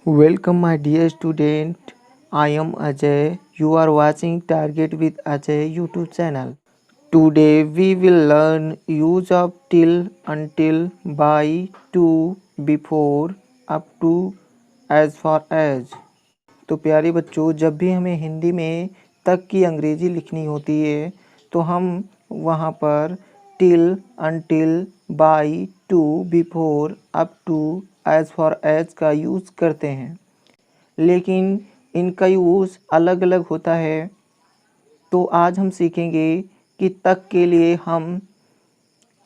Welcome my dear student. I am Ajay. You are watching Target with Ajay YouTube channel. Today we will learn use of till, until, by, to, before, up to, as far as। तो प्यारे बच्चों, जब भी हमें हिंदी में तक की अंग्रेजी लिखनी होती है तो हम वहाँ पर till, until, by, to, before, up to, as far as का यूज़ करते हैं, लेकिन इनका यूज़ अलग अलग होता है। तो आज हम सीखेंगे कि तक के लिए हम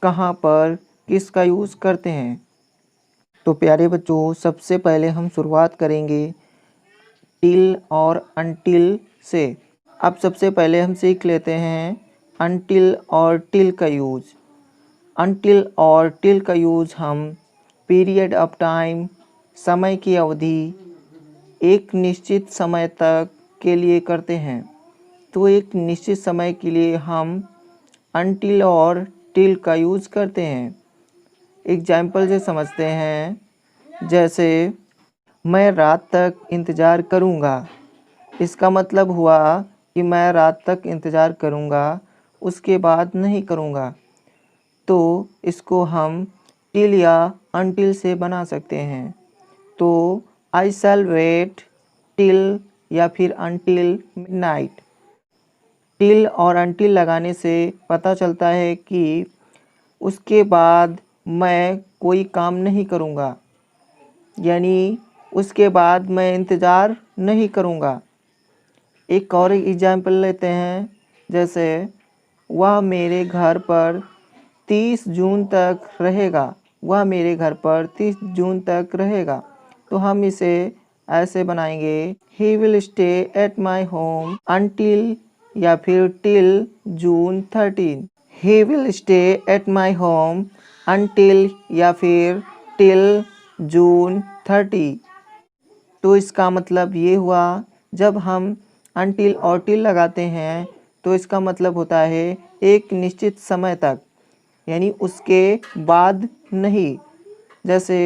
कहाँ पर किसका यूज़ करते हैं। तो प्यारे बच्चों, सबसे पहले हम शुरुआत करेंगे टिल और अनटिल से। अब सबसे पहले हम सीख लेते हैं अनटिल और टिल का यूज़। अनटिल और टिल का यूज़ हम पीरियड ऑफ टाइम, समय की अवधि, एक निश्चित समय तक के लिए करते हैं। तो एक निश्चित समय के लिए हम अनटिल और टिल का यूज़ करते हैं। एग्जाम्पल से समझते हैं, जैसे मैं रात तक इंतज़ार करूँगा। इसका मतलब हुआ कि मैं रात तक इंतज़ार करूँगा, उसके बाद नहीं करूँगा। तो इसको हम टिल या अनटिल से बना सकते हैं। तो आई शैल वेट टिल या फिर अनटिल मिडनाइट। टिल और अनटिल लगाने से पता चलता है कि उसके बाद मैं कोई काम नहीं करूँगा, यानी उसके बाद मैं इंतज़ार नहीं करूँगा। एक और एग्जाम्पल लेते हैं, जैसे वह मेरे घर पर 30 जून तक रहेगा। वह मेरे घर पर 30 जून तक रहेगा। तो हम इसे ऐसे बनाएंगे, he will stay at my home until या फिर till June 13। He will stay at my home until या फिर टिल जून 30। तो इसका मतलब ये हुआ, जब हम अनटिल और टिल लगाते हैं तो इसका मतलब होता है एक निश्चित समय तक, यानी उसके बाद नहीं। जैसे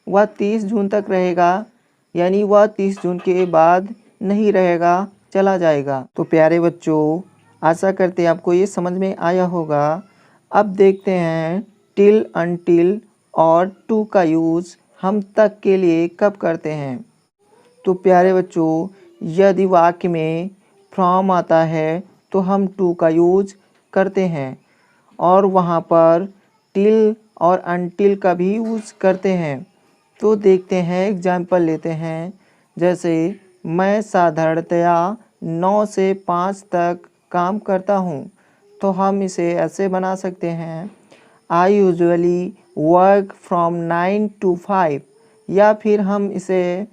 वह 30 जून तक रहेगा, यानी वह 30 जून के बाद नहीं रहेगा, चला जाएगा। तो प्यारे बच्चों, आशा करते हैं आपको ये समझ में आया होगा। अब देखते हैं टिल, अनटिल और टू का यूज़ हम तक के लिए कब करते हैं। तो प्यारे बच्चों, यदि वाक्य में फ्रॉम आता है तो हम टू का यूज़ करते हैं, और वहाँ पर टिल और अनटिल का भी यूज़ करते हैं। तो देखते हैं, एग्जाम्पल लेते हैं, जैसे मैं साधारणतया 9 से 5 तक काम करता हूँ। तो हम इसे ऐसे बना सकते हैं, I usually work from 9 to 5। या फिर हम इसे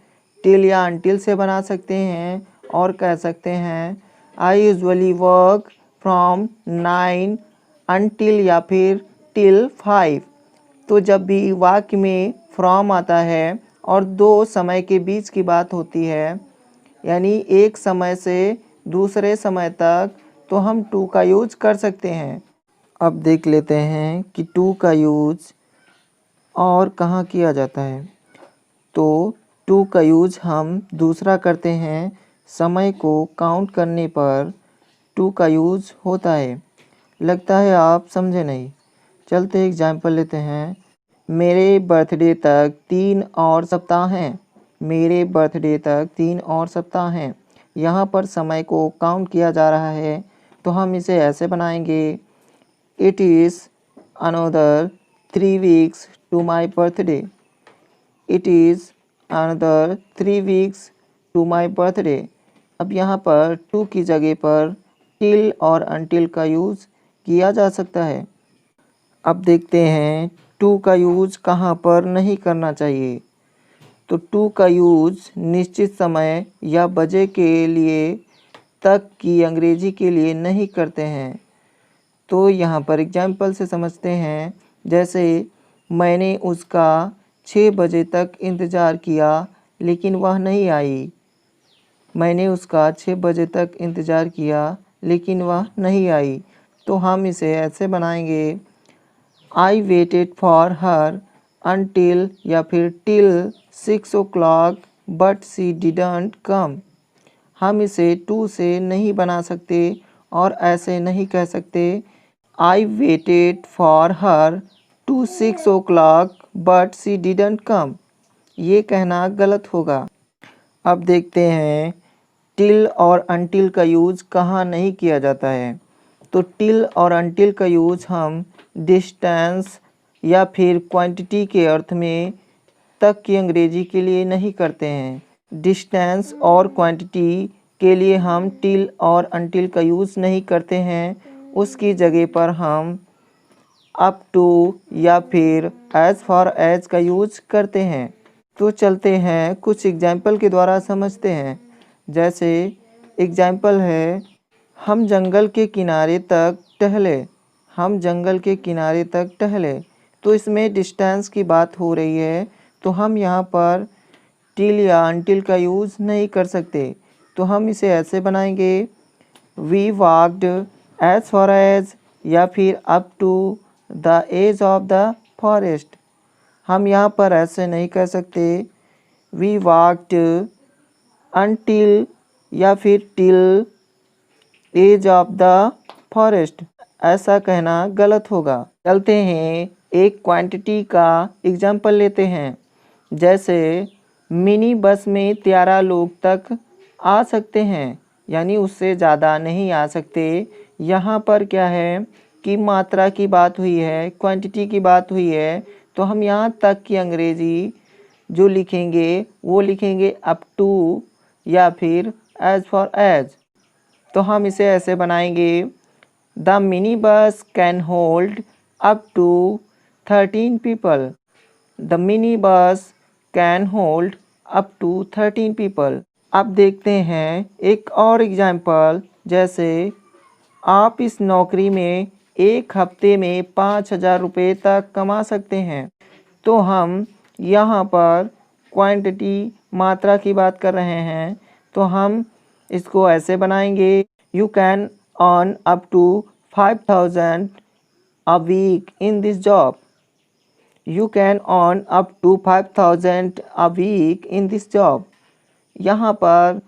टिल या अनटिल से बना सकते हैं और कह सकते हैं, I usually work from 9 until या फिर टिल 5। तो जब भी वाक्य में फ्रॉम आता है और दो समय के बीच की बात होती है, यानी एक समय से दूसरे समय तक, तो हम टू का यूज़ कर सकते हैं। अब देख लेते हैं कि टू का यूज़ और कहाँ किया जाता है। तो टू का यूज़ हम दूसरा करते हैं, समय को काउंट करने पर टू का यूज़ होता है। लगता है आप समझे नहीं। चलते एग्जाम्पल लेते हैं, मेरे बर्थडे तक 3 और सप्ताह हैं। मेरे बर्थडे तक 3 और सप्ताह हैं। यहाँ पर समय को काउंट किया जा रहा है, तो हम इसे ऐसे बनाएंगे, it is another 3 weeks to my birthday. It is another 3 weeks to my birthday. अब यहाँ पर टू की जगह पर टिल और अनटिल का यूज़ किया जा सकता है। अब देखते हैं टू का यूज़ कहाँ पर नहीं करना चाहिए। तो टू का यूज़ निश्चित समय या बजे के लिए तक की अंग्रेजी के लिए नहीं करते हैं। तो यहाँ पर एग्जाम्पल से समझते हैं, जैसे मैंने उसका 6 बजे तक इंतज़ार किया लेकिन वह नहीं आई। मैंने उसका 6 बजे तक इंतज़ार किया लेकिन वह नहीं आई। तो हम इसे ऐसे बनाएंगे, आई वेटेड फॉर हर अनटिल या फिर till 6 o'clock but she didn't कम। हम इसे टू से नहीं बना सकते और ऐसे नहीं कह सकते I waited for her to 6 o'clock but she didn't come. ये कहना गलत होगा। अब देखते हैं टिल और अनटिल का यूज़ कहाँ नहीं किया जाता है। तो टिल और अनटिल का यूज़ हम डिस्टेंस या फिर क्वांटिटी के अर्थ में तक की अंग्रेजी के लिए नहीं करते हैं। डिस्टेंस और क्वांटिटी के लिए हम टिल और अनटिल का यूज़ नहीं करते हैं। उसकी जगह पर हम अप टू या फिर एज फॉर एज का यूज़ करते हैं। तो चलते हैं कुछ एग्जाम्पल के द्वारा समझते हैं। जैसे एग्जाम्पल है, हम जंगल के किनारे तक टहले। हम जंगल के किनारे तक टहले। तो इसमें डिस्टेंस की बात हो रही है, तो हम यहाँ पर टिल या अनटिल का यूज़ नहीं कर सकते। तो हम इसे ऐसे बनाएंगे, we walked as far as या फिर up to the edge of the forest. हम यहाँ पर ऐसे नहीं कह सकते वी वॉकड अनटिल या फिर till as of the forest. ऐसा कहना गलत होगा। चलते हैं एक क्वांटिटी का एग्जाम्पल लेते हैं। जैसे मिनी बस में 13 लोग तक आ सकते हैं, यानी उससे ज़्यादा नहीं आ सकते। यहाँ पर क्या है कि मात्रा की बात हुई है, क्वांटिटी की बात हुई है, तो हम यहाँ तक की अंग्रेजी जो लिखेंगे वो लिखेंगे अप टू या फिर एज फॉर एज। तो हम इसे ऐसे बनाएंगे, the mini bus can hold up to 13 people. The mini bus can hold up to 13 people. अब देखते हैं एक और एग्जाम्पल। जैसे आप इस नौकरी में एक हफ्ते में 5,000 रुपये तक कमा सकते हैं। तो हम यहाँ पर क्वांटिटी मात्रा की बात कर रहे हैं, तो हम इसको ऐसे बनाएंगे, you can earn up to 5,000 a week in this job. You can earn up to 5,000 a week in this job. यहाँ पर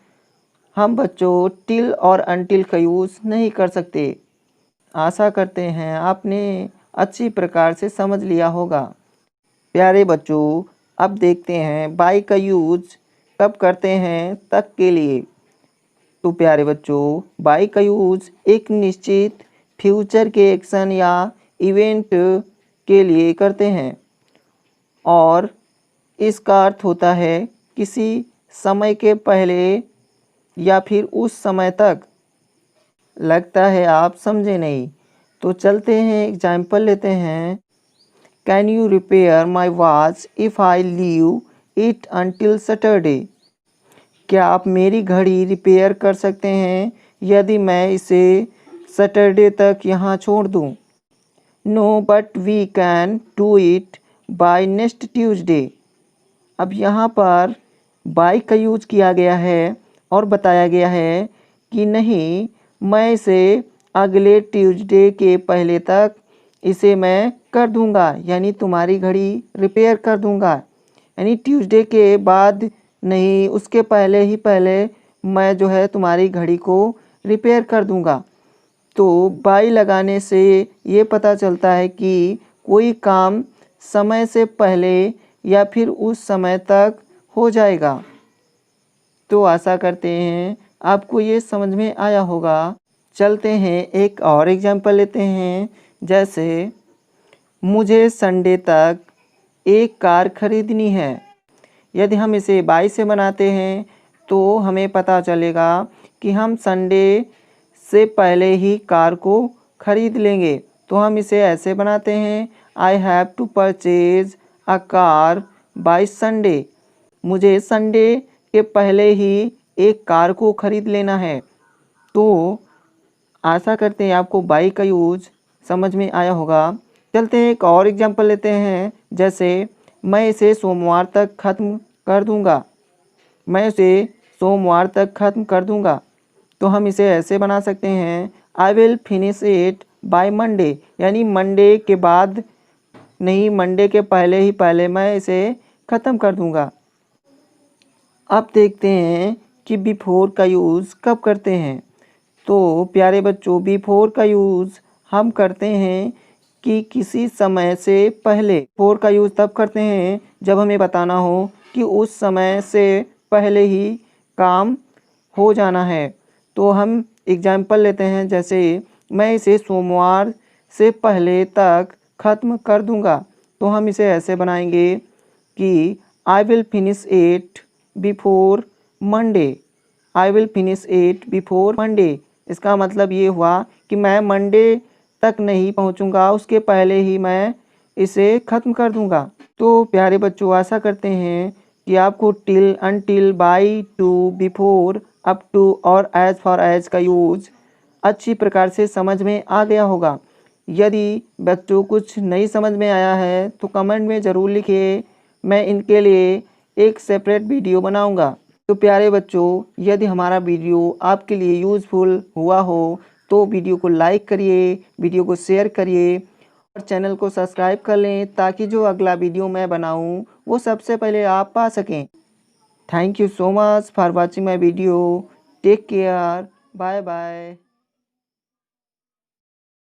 हम बच्चों टिल और अनटिल का यूज़ नहीं कर सकते। आशा करते हैं आपने अच्छी प्रकार से समझ लिया होगा। प्यारे बच्चों, अब देखते हैं बाय का यूज़ कब करते हैं तक के लिए। तो प्यारे बच्चों, बाय का यूज़ एक निश्चित फ्यूचर के एक्शन या इवेंट के लिए करते हैं और इसका अर्थ होता है किसी समय के पहले या फिर उस समय तक। लगता है आप समझे नहीं। तो चलते हैं एग्जाम्पल लेते हैं। Can you repair my watch if I leave it until Saturday. क्या आप मेरी घड़ी रिपेयर कर सकते हैं यदि मैं इसे सैटरडे तक यहाँ छोड़ दूँ। No but we can do it by next Tuesday. अब यहाँ पर बाय का यूज किया गया है और बताया गया है कि नहीं, मैं इसे अगले ट्यूसडे के पहले तक इसे मैं कर दूंगा, यानी तुम्हारी घड़ी रिपेयर कर दूंगा। यानी ट्यूसडे के बाद नहीं, उसके पहले ही पहले मैं जो है तुम्हारी घड़ी को रिपेयर कर दूंगा। तो बाई लगाने से ये पता चलता है कि कोई काम समय से पहले या फिर उस समय तक हो जाएगा। तो आशा करते हैं आपको ये समझ में आया होगा। चलते हैं एक और एग्जांपल लेते हैं। जैसे मुझे संडे तक एक कार खरीदनी है। यदि हम इसे बाई से बनाते हैं तो हमें पता चलेगा कि हम संडे से पहले ही कार को खरीद लेंगे। तो हम इसे ऐसे बनाते हैं, I have to purchase a car by Sunday. मुझे संडे के पहले ही एक कार को खरीद लेना है। तो आशा करते हैं आपको बाई का यूज समझ में आया होगा। चलते हैं एक और एग्जांपल लेते हैं। जैसे मैं इसे सोमवार तक ख़त्म कर दूंगा। मैं इसे सोमवार तक ख़त्म कर दूंगा। तो हम इसे ऐसे बना सकते हैं, I will finish it by Monday. यानी मंडे के बाद नहीं, मंडे के पहले ही पहले मैं इसे ख़त्म कर दूंगा। अब देखते हैं कि बिफोर का यूज़ कब करते हैं। तो प्यारे बच्चों, बिफोर का यूज़ हम करते हैं कि किसी समय से पहले। बिफोर का यूज़ तब करते हैं जब हमें बताना हो कि उस समय से पहले ही काम हो जाना है। तो हम एग्जाम्पल लेते हैं, जैसे मैं इसे सोमवार से पहले तक ख़त्म कर दूंगा। तो हम इसे ऐसे बनाएंगे कि I will finish it before Monday. I will finish it before Monday. इसका मतलब ये हुआ कि मैं मंडे तक नहीं पहुंचूंगा, उसके पहले ही मैं इसे ख़त्म कर दूंगा। तो प्यारे बच्चों, आशा करते हैं कि आपको till, until, by, to, before, up to और एज फॉर एज का यूज़ अच्छी प्रकार से समझ में आ गया होगा। यदि बच्चों कुछ नहीं समझ में आया है तो कमेंट में ज़रूर लिखिए, मैं इनके लिए एक सेपरेट वीडियो बनाऊंगा। तो प्यारे बच्चों, यदि हमारा वीडियो आपके लिए यूज़फुल हुआ हो तो वीडियो को लाइक करिए, वीडियो को शेयर करिए और चैनल को सब्सक्राइब कर लें, ताकि जो अगला वीडियो मैं बनाऊं वो सबसे पहले आप पा सकें। Thank you so much for watching my video. Take care. Bye bye.